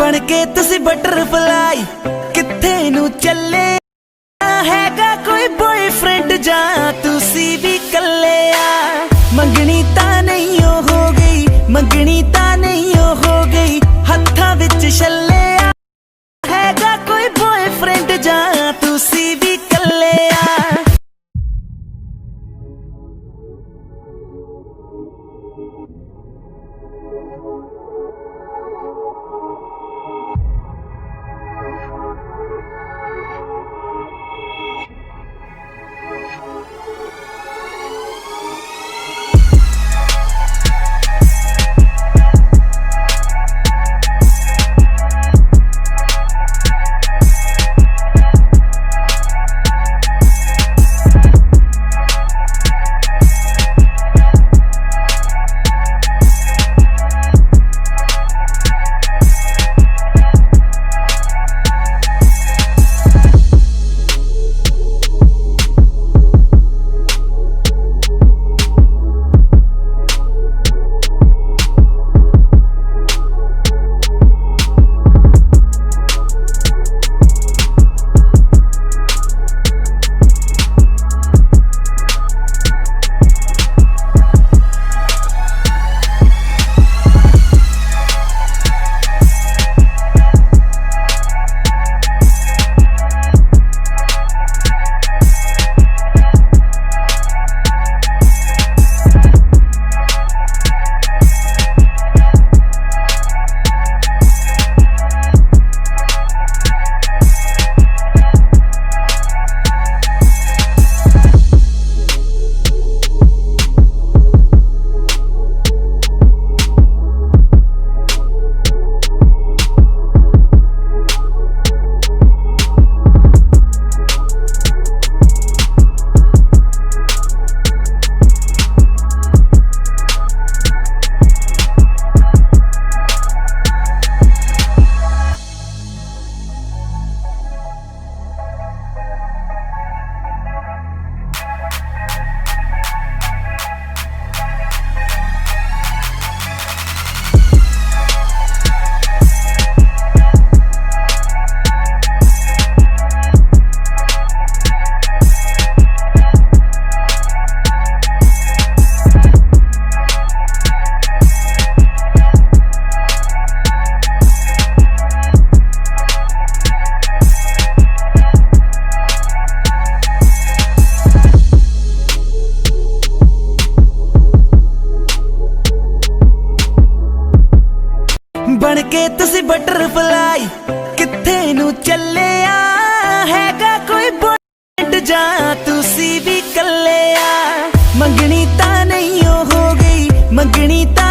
बन के तुसी बटरफ्लाई किथे नू चले हैगा कोई बॉयफ्रेंड जा तुसी भी कले आ। मंगनी ता नहीं हो गई, मंगनी ता नहीं हो गई, हत्था विच छल्ले आ। हैगा कोई बॉयफ्रेंड जा तुसी भी कले आ। बन के तुसी बटरफ्लाई किथे नू चले आ। हैगा कोई बॉयफ्रेंड जा तुसी भी कले आ। मंगनी ता नहीं हो गई, मंगनी ता